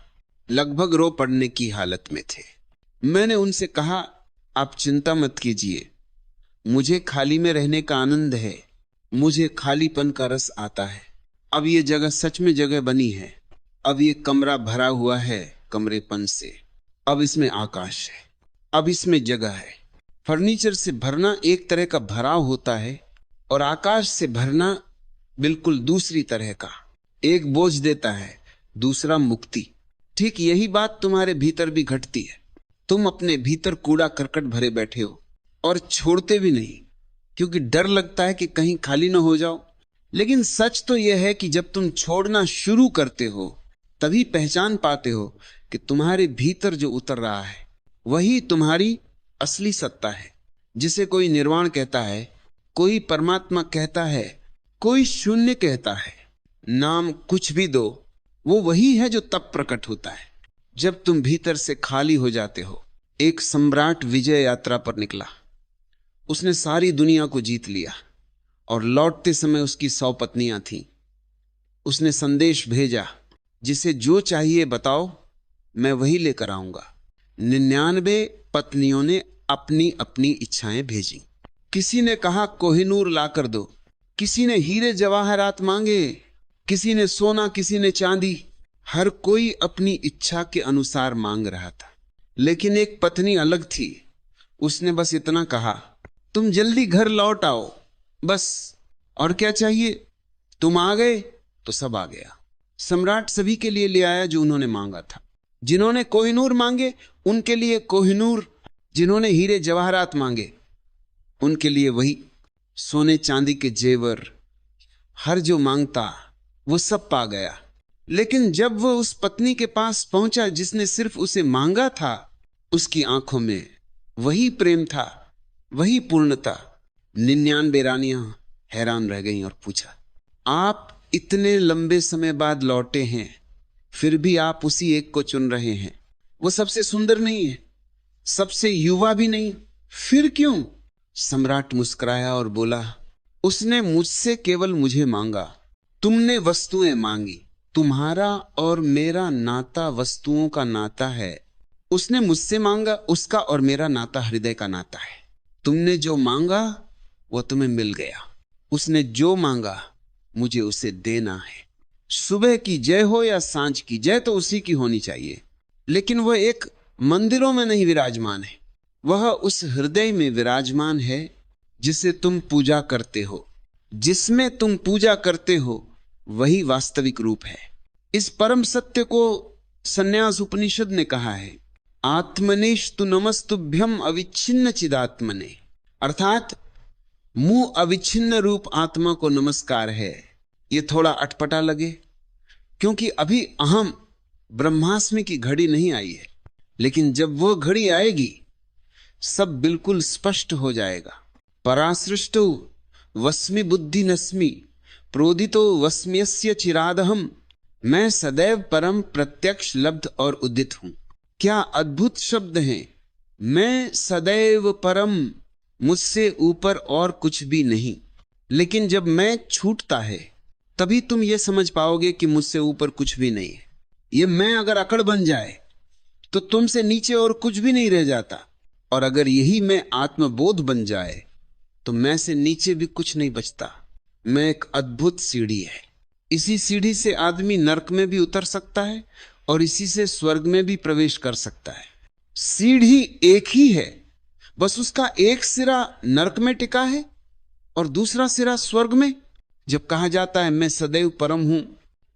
लगभग रो पड़ने की हालत में थे। मैंने उनसे कहा, आप चिंता मत कीजिए, मुझे खाली में रहने का आनंद है, मुझे खालीपन का रस आता है। अब ये जगह सच में जगह बनी है। अब ये कमरा भरा हुआ है कमरेपन से। अब इसमें आकाश है, अब इसमें जगह है। फर्नीचर से भरना एक तरह का भराव होता है और आकाश से भरना बिल्कुल दूसरी तरह का। एक बोझ देता है, दूसरा मुक्ति। ठीक यही बात तुम्हारे भीतर भी घटती है। तुम अपने भीतर कूड़ा करकट भरे बैठे हो और छोड़ते भी नहीं, क्योंकि डर लगता है कि कहीं खाली ना हो जाओ। लेकिन सच तो यह है कि जब तुम छोड़ना शुरू करते हो, तभी पहचान पाते हो कि तुम्हारे भीतर जो उतर रहा है वही तुम्हारी असली सत्ता है, जिसे कोई निर्वाण कहता है, कोई परमात्मा कहता है, कोई शून्य कहता है। नाम कुछ भी दो, वो वही है जो तब प्रकट होता है जब तुम भीतर से खाली हो जाते हो। एक सम्राट विजय यात्रा पर निकला। उसने सारी दुनिया को जीत लिया और लौटते समय उसकी 100 पत्नियां थीं। उसने संदेश भेजा, जिसे जो चाहिए बताओ, मैं वही लेकर आऊंगा। 99 पत्नियों ने अपनी अपनी इच्छाएं भेजी। किसी ने कहा कोहिनूर ला कर दो, किसी ने हीरे जवाहरात मांगे, किसी ने सोना, किसी ने चांदी। हर कोई अपनी इच्छा के अनुसार मांग रहा था। लेकिन एक पत्नी अलग थी। उसने बस इतना कहा, तुम जल्दी घर लौट आओ, बस। और क्या चाहिए? तुम आ गए तो सब आ गया। सम्राट सभी के लिए ले आया जो उन्होंने मांगा था। जिन्होंने कोहिनूर मांगे उनके लिए कोहिनूर, जिन्होंने हीरे जवाहरात मांगे उनके लिए वही। सोने चांदी के जेवर, हर जो मांगता वो सब पा गया। लेकिन जब वो उस पत्नी के पास पहुंचा जिसने सिर्फ उसे मांगा था, उसकी आंखों में वही प्रेम था, वही पूर्णता। 99 रानियां हैरान रह गईं और पूछा, आप इतने लंबे समय बाद लौटे हैं, फिर भी आप उसी एक को चुन रहे हैं। वो सबसे सुंदर नहीं है, सबसे युवा भी नहीं, फिर क्यों? सम्राट मुस्कुराया और बोला, उसने मुझसे केवल मुझे मांगा, तुमने वस्तुएं मांगी। तुम्हारा और मेरा नाता वस्तुओं का नाता है। उसने मुझसे मांगा, उसका और मेरा नाता हृदय का नाता है। तुमने जो मांगा वो तुम्हें मिल गया। उसने जो मांगा मुझे उसे देना है। सुबह की जय हो या सांझ की जय, तो उसी की होनी चाहिए। लेकिन वह एक मंदिरों में नहीं विराजमान है, वह उस हृदय में विराजमान है जिसे तुम पूजा करते हो। जिसमें तुम पूजा करते हो वही वास्तविक रूप है। इस परम सत्य को संन्यास उपनिषद ने कहा है, आत्मनेस्तु नमस्तुभ्यम अविच्छिन्न चिदात्मने। अर्थात मुंह अविच्छिन्न रूप आत्मा को नमस्कार है। ये थोड़ा अटपटा लगे क्योंकि अभी अहम ब्रह्मास्मि की घड़ी नहीं आई है, लेकिन जब वो घड़ी आएगी सब बिल्कुल स्पष्ट हो जाएगा। परासृष्टो वस्मि बुद्धि नस्मि प्रोदितो वस्म्यस्य चिरादहम। मैं सदैव परम प्रत्यक्ष लब्ध और उदित हूं। क्या अद्भुत शब्द हैं। मैं सदैव परम, मुझसे ऊपर और कुछ भी नहीं। लेकिन जब मैं छूटता है तभी तुम ये समझ पाओगे कि मुझसे ऊपर कुछ भी नहीं है। ये मैं अगर अकड़ बन जाए तो तुमसे नीचे और कुछ भी नहीं रह जाता, और अगर यही मैं आत्मबोध बन जाए तो मैं से नीचे भी कुछ नहीं बचता। मैं एक अद्भुत सीढ़ी है। इसी सीढ़ी से आदमी नरक में भी उतर सकता है और इसी से स्वर्ग में भी प्रवेश कर सकता है। सीढ़ी एक ही है, बस उसका एक सिरा नरक में टिका है और दूसरा सिरा स्वर्ग में। जब कहा जाता है मैं सदैव परम हूं,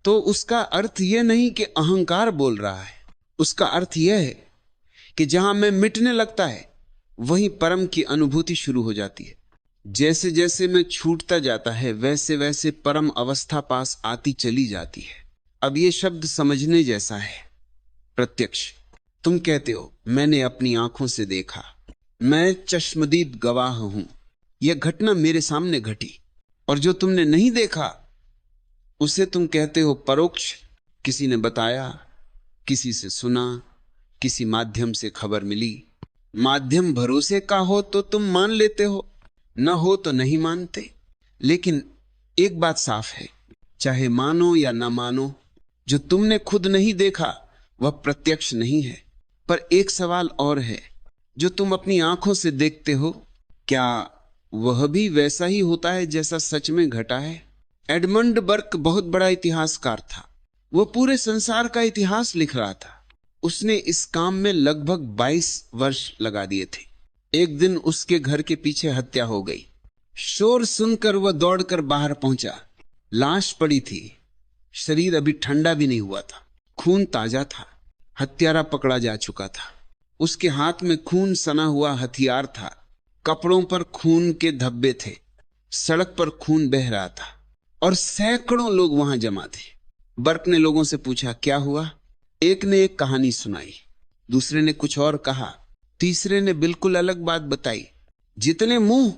तो उसका अर्थ यह नहीं कि अहंकार बोल रहा है। उसका अर्थ यह है कि जहां मैं मिटने लगता है वहीं परम की अनुभूति शुरू हो जाती है। जैसे जैसे मैं छूटता जाता है वैसे वैसे परम अवस्था पास आती चली जाती है। अब यह शब्द समझने जैसा है। प्रत्यक्ष। तुम कहते हो मैंने अपनी आंखों से देखा, मैं चश्मदीद गवाह हूं, यह घटना मेरे सामने घटी। और जो तुमने नहीं देखा उसे तुम कहते हो परोक्ष, किसी ने बताया, किसी से सुना, किसी माध्यम से खबर मिली। माध्यम भरोसे का हो तो तुम मान लेते हो, न हो तो नहीं मानते। लेकिन एक बात साफ है, चाहे मानो या ना मानो, जो तुमने खुद नहीं देखा वह प्रत्यक्ष नहीं है। पर एक सवाल और है, जो तुम अपनी आंखों से देखते हो, क्या वह भी वैसा ही होता है जैसा सच में घटा है? एडमंड बर्क बहुत बड़ा इतिहासकार था। वह पूरे संसार का इतिहास लिख रहा था। उसने इस काम में लगभग 22 वर्ष लगा दिए थे। एक दिन उसके घर के पीछे हत्या हो गई। शोर सुनकर वह दौड़कर बाहर पहुंचा। लाश पड़ी थी, शरीर अभी ठंडा भी नहीं हुआ था, खून ताजा था, हत्यारा पकड़ा जा चुका था। उसके हाथ में खून सना हुआ हथियार था, कपड़ों पर खून के धब्बे थे, सड़क पर खून बह रहा था और सैकड़ों लोग वहां जमा थे। बर्क ने लोगों से पूछा क्या हुआ? एक ने एक कहानी सुनाई, दूसरे ने कुछ और कहा, तीसरे ने बिल्कुल अलग बात बताई। जितने मुंह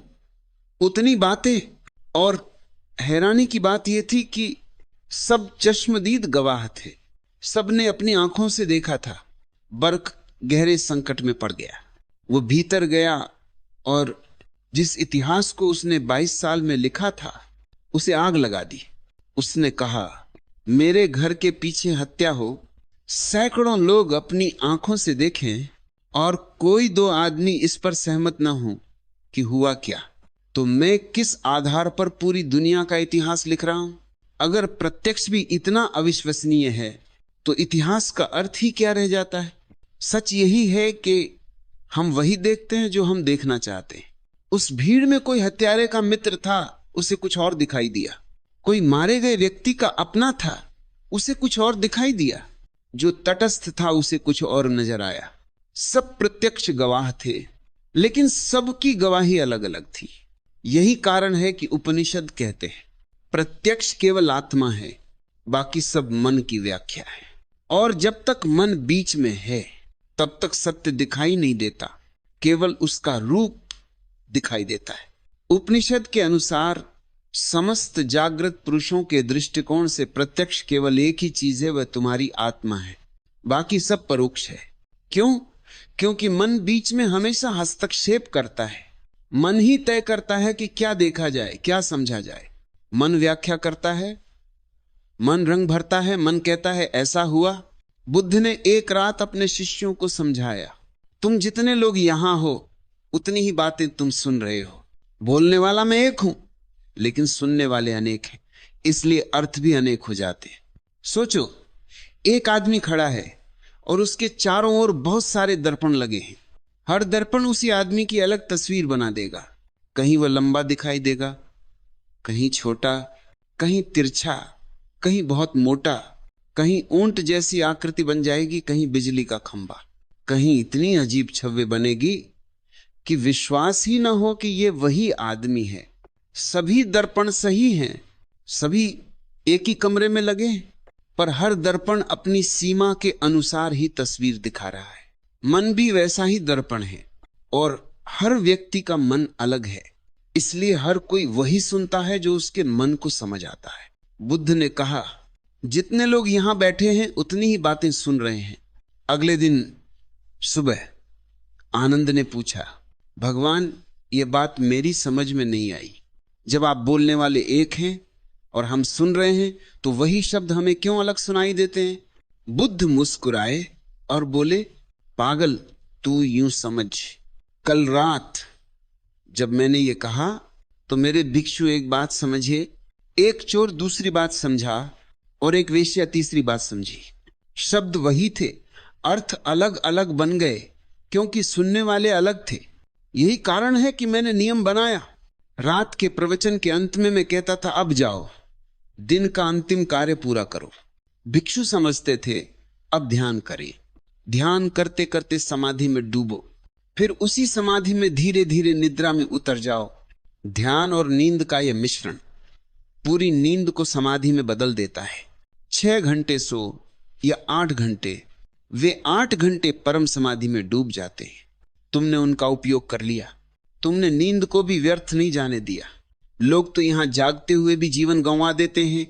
उतनी बातें। और हैरानी की बात यह थी कि सब चश्मदीद गवाह थे, सबने अपनी आंखों से देखा था। बर्क गहरे संकट में पड़ गया। वो भीतर गया और जिस इतिहास को उसने 22 साल में लिखा था उसे आग लगा दी। उसने कहा मेरे घर के पीछे हत्या हो, सैकड़ों लोग अपनी आंखों से देखें और कोई 2 आदमी इस पर सहमत ना हो कि हुआ क्या, तो मैं किस आधार पर पूरी दुनिया का इतिहास लिख रहा हूं? अगर प्रत्यक्ष भी इतना अविश्वसनीय है तो इतिहास का अर्थ ही क्या रह जाता है? सच यही है कि हम वही देखते हैं जो हम देखना चाहते हैं। उस भीड़ में कोई हत्यारे का मित्र था, उसे कुछ और दिखाई दिया। कोई मारे गए व्यक्ति का अपना था, उसे कुछ और दिखाई दिया। जो तटस्थ था उसे कुछ और नजर आया। सब प्रत्यक्ष गवाह थे, लेकिन सबकी गवाही अलग अलग थी। यही कारण है कि उपनिषद कहते हैं प्रत्यक्ष केवल आत्मा है, बाकी सब मन की व्याख्या है। और जब तक मन बीच में है तब तक सत्य दिखाई नहीं देता, केवल उसका रूप दिखाई देता है। उपनिषद के अनुसार समस्त जागृत पुरुषों के दृष्टिकोण से प्रत्यक्ष केवल एक ही चीज है, वह तुम्हारी आत्मा है, बाकी सब परोक्ष है। क्यों? क्योंकि मन बीच में हमेशा हस्तक्षेप करता है। मन ही तय करता है कि क्या देखा जाए, क्या समझा जाए। मन व्याख्या करता है, मन रंग भरता है, मन कहता है ऐसा हुआ। बुद्ध ने एक रात अपने शिष्यों को समझाया, तुम जितने लोग यहां हो उतनी ही बातें तुम सुन रहे हो। बोलने वाला मैं एक हूं, लेकिन सुनने वाले अनेक हैं, इसलिए अर्थ भी अनेक हो जाते हैं। सोचो, एक आदमी खड़ा है और उसके चारों ओर बहुत सारे दर्पण लगे हैं। हर दर्पण उसी आदमी की अलग तस्वीर बना देगा। कहीं वह लंबा दिखाई देगा, कहीं छोटा, कहीं तिरछा, कहीं बहुत मोटा, कहीं ऊंट जैसी आकृति बन जाएगी, कहीं बिजली का खंभा, कहीं इतनी अजीब छवि बनेगी कि विश्वास ही ना हो कि यह वही आदमी है। सभी दर्पण सही हैं, सभी एक ही कमरे में लगे हैं, पर हर दर्पण अपनी सीमा के अनुसार ही तस्वीर दिखा रहा है। मन भी वैसा ही दर्पण है और हर व्यक्ति का मन अलग है, इसलिए हर कोई वही सुनता है जो उसके मन को समझ आता है। बुद्ध ने कहा, जितने लोग यहां बैठे हैं उतनी ही बातें सुन रहे हैं। अगले दिन सुबह आनंद ने पूछा, भगवान ये बात मेरी समझ में नहीं आई। जब आप बोलने वाले एक हैं और हम सुन रहे हैं तो वही शब्द हमें क्यों अलग सुनाई देते हैं? बुद्ध मुस्कुराए और बोले, पागल, तू यूं समझ, कल रात जब मैंने ये कहा तो मेरे भिक्षु एक बात समझे, एक चोर दूसरी बात समझा और एक वेश्या तीसरी बात समझी। शब्द वही थे, अर्थ अलग अलग बन गए क्योंकि सुनने वाले अलग थे। यही कारण है कि मैंने नियम बनाया। रात के प्रवचन के अंत में मैं कहता था, अब जाओ, दिन का अंतिम कार्य पूरा करो। भिक्षु समझते थे, अब ध्यान करें। ध्यान करते करते समाधि में डूबो, फिर उसी समाधि में धीरे धीरे निद्रा में उतर जाओ। ध्यान और नींद का यह मिश्रण पूरी नींद को समाधि में बदल देता है। 6 घंटे सो या 8 घंटे, वे 8 घंटे परम समाधि में डूब जाते हैं। तुमने उनका उपयोग कर लिया, तुमने नींद को भी व्यर्थ नहीं जाने दिया। लोग तो यहां जागते हुए भी जीवन गंवा देते हैं,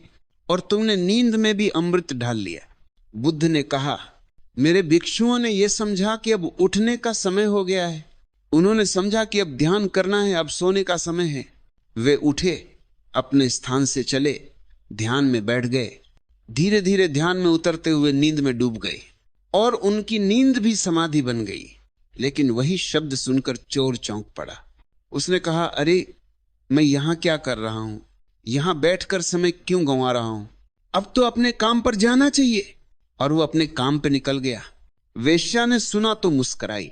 और तुमने नींद में भी अमृत ढाल लिया। बुद्ध ने कहा, मेरे भिक्षुओं ने यह समझा कि अब उठने का समय हो गया है। उन्होंने समझा कि अब ध्यान करना है, अब सोने का समय है। वे उठे, अपने स्थान से चले, ध्यान में बैठ गए। धीरे धीरे ध्यान में उतरते हुए नींद में डूब गए, और उनकी नींद भी समाधि बन गई। लेकिन वही शब्द सुनकर चोर चौंक पड़ा। उसने कहा, अरे मैं यहां क्या कर रहा हूं? यहां बैठकर समय क्यों गंवा रहा हूं? अब तो अपने काम पर जाना चाहिए। और वो अपने काम पे निकल गया। वेश्या ने सुना तो मुस्कुराई।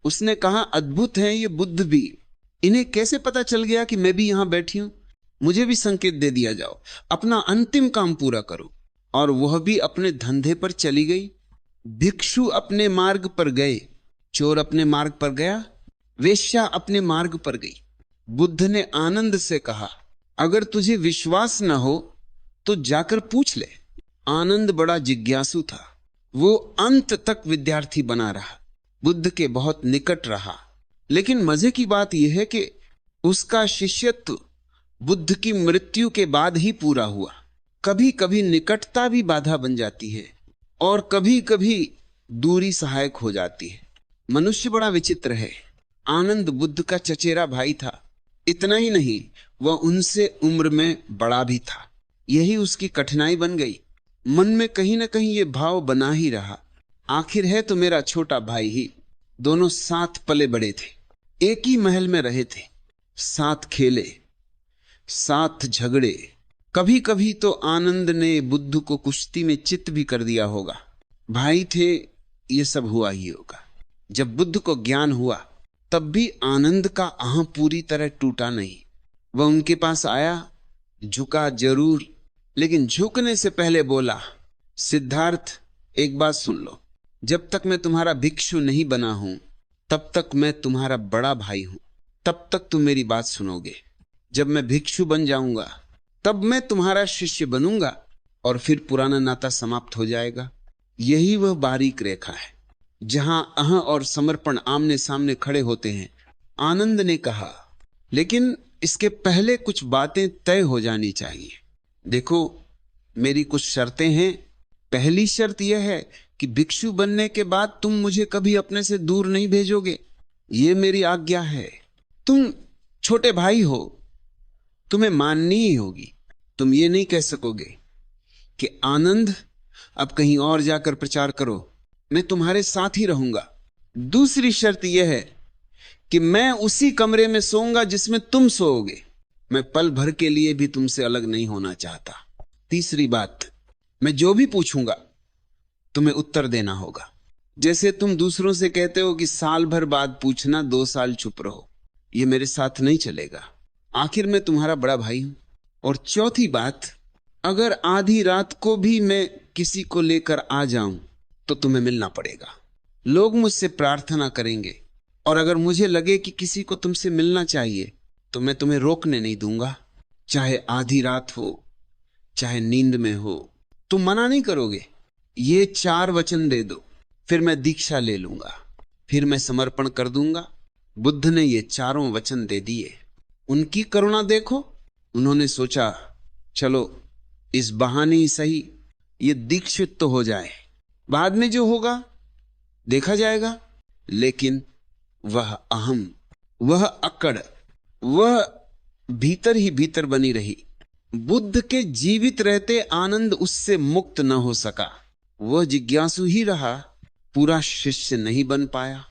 उसने कहा, अद्भुत है ये बुद्ध भी, इन्हें कैसे पता चल गया कि मैं भी यहां बैठी हूं? मुझे भी संकेत दे दिया जाओ, अपना अंतिम काम पूरा करो। और वह भी अपने धंधे पर चली गई। भिक्षु अपने मार्ग पर गए, चोर अपने मार्ग पर गया, वेश्या अपने मार्ग पर गई। बुद्ध ने आनंद से कहा, अगर तुझे विश्वास न हो तो जाकर पूछ ले। आनंद बड़ा जिज्ञासु था। वो अंत तक विद्यार्थी बना रहा, बुद्ध के बहुत निकट रहा। लेकिन मजे की बात यह है कि उसका शिष्यत्व बुद्ध की मृत्यु के बाद ही पूरा हुआ। कभी कभी निकटता भी बाधा बन जाती है, और कभी कभी दूरी सहायक हो जाती है। मनुष्य बड़ा विचित्र है। आनंद बुद्ध का चचेरा भाई था। इतना ही नहीं, वह उनसे उम्र में बड़ा भी था। यही उसकी कठिनाई बन गई। मन में कहीं ना कहीं ये भाव बना ही रहा, आखिर है तो मेरा छोटा भाई ही। दोनों साथ पले बड़े थे, एक ही महल में रहे थे, साथ खेले, साथ झगड़े। कभी कभी तो आनंद ने बुद्ध को कुश्ती में चित भी कर दिया होगा। भाई थे, ये सब हुआ ही होगा। जब बुद्ध को ज्ञान हुआ तब भी आनंद का अहं पूरी तरह टूटा नहीं। वह उनके पास आया, झुका जरूर, लेकिन झुकने से पहले बोला, सिद्धार्थ एक बात सुन लो, जब तक मैं तुम्हारा भिक्षु नहीं बना हूं तब तक मैं तुम्हारा बड़ा भाई हूं, तब तक तुम मेरी बात सुनोगे। जब मैं भिक्षु बन जाऊंगा तब मैं तुम्हारा शिष्य बनूंगा, और फिर पुराना नाता समाप्त हो जाएगा। यही वह बारीक रेखा है जहां अहं और समर्पण आमने सामने खड़े होते हैं। आनंद ने कहा, लेकिन इसके पहले कुछ बातें तय हो जानी चाहिए। देखो, मेरी कुछ शर्तें हैं। पहली शर्त यह है कि भिक्षु बनने के बाद तुम मुझे कभी अपने से दूर नहीं भेजोगे। यह मेरी आज्ञा है। तुम छोटे भाई हो, तुम्हें माननी ही होगी। तुम ये नहीं कह सकोगे कि आनंद अब कहीं और जाकर प्रचार करो, मैं तुम्हारे साथ ही रहूंगा। दूसरी शर्त यह है कि मैं उसी कमरे में सोऊंगा जिसमें तुम सोओगे। मैं पल भर के लिए भी तुमसे अलग नहीं होना चाहता। तीसरी बात, मैं जो भी पूछूंगा तुम्हें उत्तर देना होगा। जैसे तुम दूसरों से कहते हो कि साल भर बाद पूछना, 2 साल चुप रहो, यह मेरे साथ नहीं चलेगा। आखिर मैं तुम्हारा बड़ा भाई हूं। और चौथी बात, अगर आधी रात को भी मैं किसी को लेकर आ जाऊं तो तुम्हें मिलना पड़ेगा। लोग मुझसे प्रार्थना करेंगे, और अगर मुझे लगे कि किसी को तुमसे मिलना चाहिए तो मैं तुम्हें रोकने नहीं दूंगा। चाहे आधी रात हो, चाहे नींद में हो, तुम मना नहीं करोगे। ये 4 वचन दे दो, फिर मैं दीक्षा ले लूंगा, फिर मैं समर्पण कर दूंगा। बुद्ध ने ये 4 वचन दे दिए। उनकी करुणा देखो। उन्होंने सोचा, चलो इस बहाने ही सही ये दीक्षित तो हो जाए, बाद में जो होगा देखा जाएगा। लेकिन वह अहम, वह अकड़, वह भीतर ही भीतर बनी रही। बुद्ध के जीवित रहते आनंद उससे मुक्त न हो सका। वह जिज्ञासु ही रहा, पूरा शिष्य नहीं बन पाया।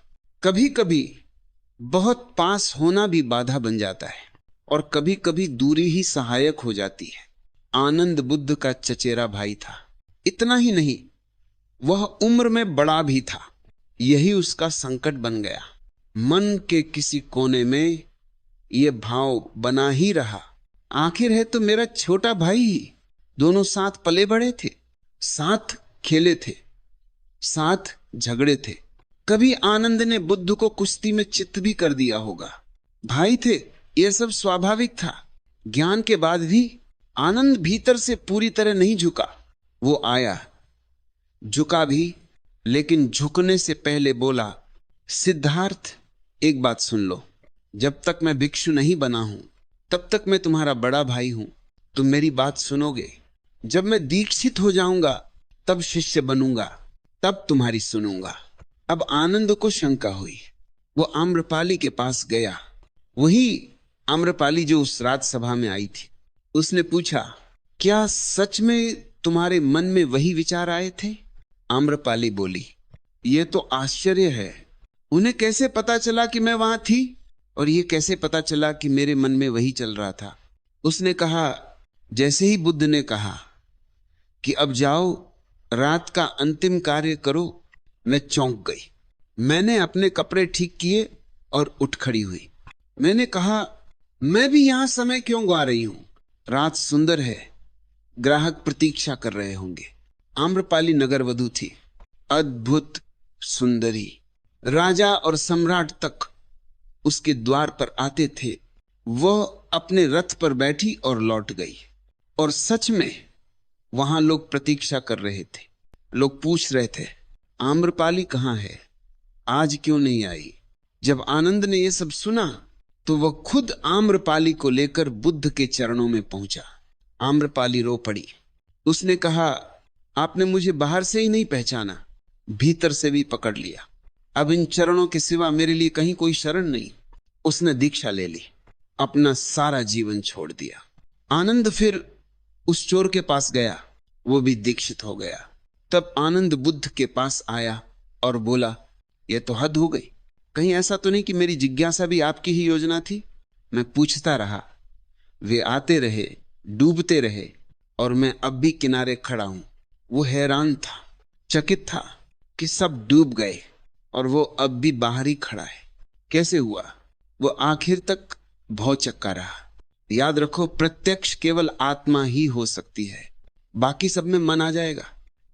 कभी कभी बहुत पास होना भी बाधा बन जाता है, और कभी कभी दूरी ही सहायक हो जाती है। आनंद बुद्ध का चचेरा भाई था। इतना ही नहीं, वह उम्र में बड़ा भी था। यही उसका संकट बन गया। मन के किसी कोने में यह भाव बना ही रहा, आखिर है तो मेरा छोटा भाई ही। दोनों साथ पले बड़े थे, साथ खेले थे, साथ झगड़े थे। कभी आनंद ने बुद्ध को कुश्ती में चित्त भी कर दिया होगा। भाई थे, यह सब स्वाभाविक था। ज्ञान के बाद भी आनंद भीतर से पूरी तरह नहीं झुका। वो आया, झुका भी, लेकिन झुकने से पहले बोला, सिद्धार्थ एक बात सुन लो, जब तक मैं भिक्षु नहीं बना हूं तब तक मैं तुम्हारा बड़ा भाई हूं, तुम मेरी बात सुनोगे। जब मैं दीक्षित हो जाऊंगा तब शिष्य बनूंगा, तब तुम्हारी सुनूंगा। अब आनंद को शंका हुई। वो आम्रपाली के पास गया, वही आम्रपाली जो उस राजसभा में आई थी। उसने पूछा, क्या सच में तुम्हारे मन में वही विचार आए थे? आम्रपाली बोली, यह तो आश्चर्य है, उन्हें कैसे पता चला कि मैं वहां थी, और यह कैसे पता चला कि मेरे मन में वही चल रहा था? उसने कहा, जैसे ही बुद्ध ने कहा कि अब जाओ रात का अंतिम कार्य करो, मैं चौंक गई। मैंने अपने कपड़े ठीक किए और उठ खड़ी हुई। मैंने कहा, मैं भी यहां समय क्यों गवा रही हूं? रात सुंदर है, ग्राहक प्रतीक्षा कर रहे होंगे। आम्रपाली नगरवधू थी, अद्भुत सुंदरी। राजा और सम्राट तक उसके द्वार पर आते थे। वह अपने रथ पर बैठी और लौट गई। और सच में वहां लोग प्रतीक्षा कर रहे थे। लोग पूछ रहे थे, आम्रपाली कहां है, आज क्यों नहीं आई? जब आनंद ने यह सब सुना तो वह खुद आम्रपाली को लेकर बुद्ध के चरणों में पहुंचा। आम्रपाली रो पड़ी। उसने कहा, आपने मुझे बाहर से ही नहीं पहचाना, भीतर से भी पकड़ लिया। अब इन चरणों के सिवा मेरे लिए कहीं कोई शरण नहीं। उसने दीक्षा ले ली, अपना सारा जीवन छोड़ दिया। आनंद फिर उस चोर के पास गया, वो भी दीक्षित हो गया। तब आनंद बुद्ध के पास आया और बोला, यह तो हद हो गई। कहीं ऐसा तो नहीं कि मेरी जिज्ञासा भी आपकी ही योजना थी? मैं पूछता रहा, वे आते रहे, डूबते रहे, और मैं अब भी किनारे खड़ा हूं। वो हैरान था, चकित था कि सब डूब गए और वो अब भी बाहर ही खड़ा है। कैसे हुआ? वो आखिर तक भौचक्का रहा। याद रखो, प्रत्यक्ष केवल आत्मा ही हो सकती है, बाकी सब में मन आ जाएगा।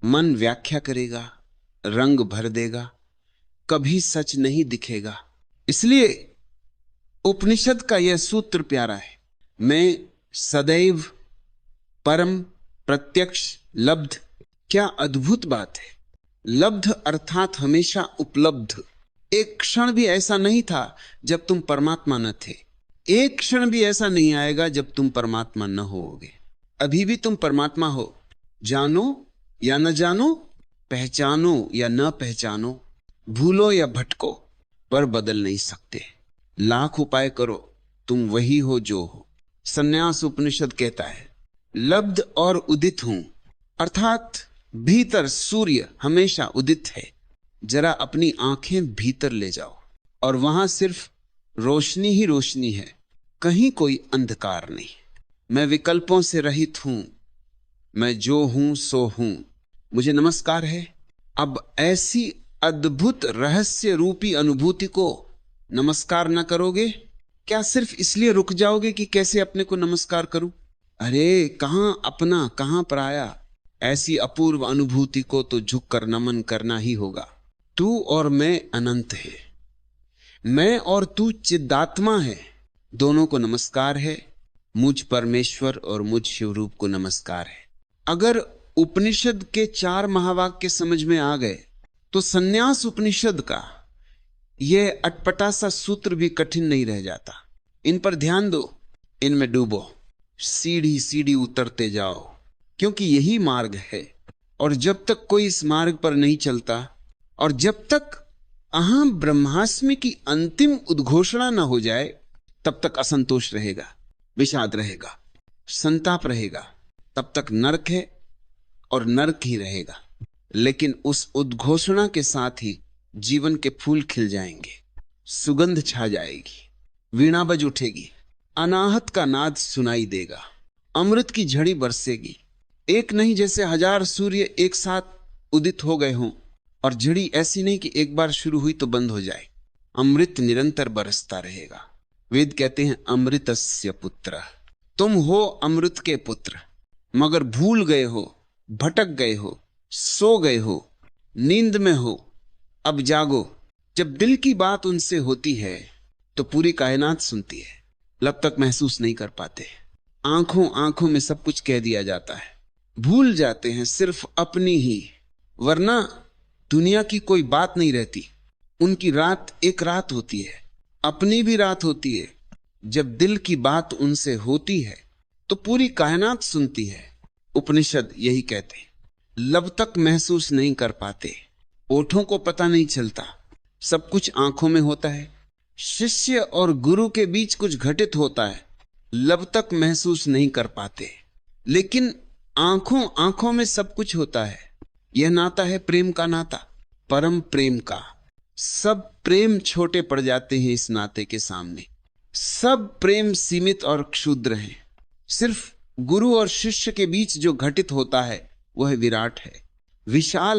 मन व्याख्या करेगा, रंग भर देगा, कभी सच नहीं दिखेगा। इसलिए उपनिषद का यह सूत्र प्यारा है, मैं सदैव परम प्रत्यक्ष लब्ध। क्या अद्भुत बात है! लब्ध अर्थात हमेशा उपलब्ध। एक क्षण भी ऐसा नहीं था जब तुम परमात्मा न थे। एक क्षण भी ऐसा नहीं आएगा जब तुम परमात्मा न होगे। अभी भी तुम परमात्मा हो। जानो या न जानो, पहचानो या न पहचानो, भूलो या भटको, पर बदल नहीं सकते। लाख उपाय करो, तुम वही हो जो हो। संन्यास उपनिषद कहता है, लब्ध और उदित हूं, अर्थात भीतर सूर्य हमेशा उदित है। जरा अपनी आंखें भीतर ले जाओ और वहां सिर्फ रोशनी ही रोशनी है, कहीं कोई अंधकार नहीं। मैं विकल्पों से रहित हूं, मैं जो हूं सो हूं, मुझे नमस्कार है। अब ऐसी अद्भुत रहस्य रूपी अनुभूति को नमस्कार न करोगे क्या? सिर्फ इसलिए रुक जाओगे कि कैसे अपने को नमस्कार करूं? अरे कहां अपना कहां पराया, ऐसी अपूर्व अनुभूति को तो झुककर नमन करना ही होगा। तू और मैं अनंत है, मैं और तू चिदात्मा है, दोनों को नमस्कार है। मुझ परमेश्वर और मुझ शिवरूप को नमस्कार है। अगर उपनिषद के 4 महावाक्य समझ में आ गए तो संन्यास उपनिषद का यह अटपटा सा सूत्र भी कठिन नहीं रह जाता। इन पर ध्यान दो, इनमें डूबो, सीढ़ी सीढ़ी उतरते जाओ, क्योंकि यही मार्ग है। और जब तक कोई इस मार्ग पर नहीं चलता और जब तक अहम ब्रह्मास्मि की अंतिम उद्घोषणा न हो जाए, तब तक असंतोष रहेगा, विषाद रहेगा, संताप रहेगा। तब तक नरक है और नरक ही रहेगा। लेकिन उस उद्घोषणा के साथ ही जीवन के फूल खिल जाएंगे, सुगंध छा जाएगी, वीणा बज उठेगी, अनाहत का नाद सुनाई देगा, अमृत की झड़ी बरसेगी। एक नहीं, जैसे 1000 सूर्य एक साथ उदित हो गए हों, और झड़ी ऐसी नहीं कि एक बार शुरू हुई तो बंद हो जाए। अमृत निरंतर बरसता रहेगा। वेद कहते हैं अमृतस्य पुत्र, तुम हो अमृत के पुत्र, मगर भूल गए हो, भटक गए हो, सो गए हो, नींद में हो। अब जागो। जब दिल की बात उनसे होती है तो पूरी कायनात सुनती है, लब तक महसूस नहीं कर पाते। आंखों आंखों में सब कुछ कह दिया जाता है, भूल जाते हैं सिर्फ अपनी ही, वरना दुनिया की कोई बात नहीं रहती। उनकी रात एक रात होती है, अपनी भी रात होती है। जब दिल की बात उनसे होती है तो पूरी कायनात सुनती है। उपनिषद यही कहते हैं, लब तक महसूस नहीं कर पाते, ओठों को पता नहीं चलता, सब कुछ आंखों में होता है। शिष्य और गुरु के बीच कुछ घटित होता है, लब तक महसूस नहीं कर पाते, लेकिन आंखों आंखों में सब कुछ होता है। यह नाता है प्रेम का नाता, परम प्रेम का। सब प्रेम छोटे पड़ जाते हैं इस नाते के सामने। सब प्रेम सीमित और क्षुद्र हैं। सिर्फ गुरु और शिष्य के बीच जो घटित होता है वह विराट है, विशाल।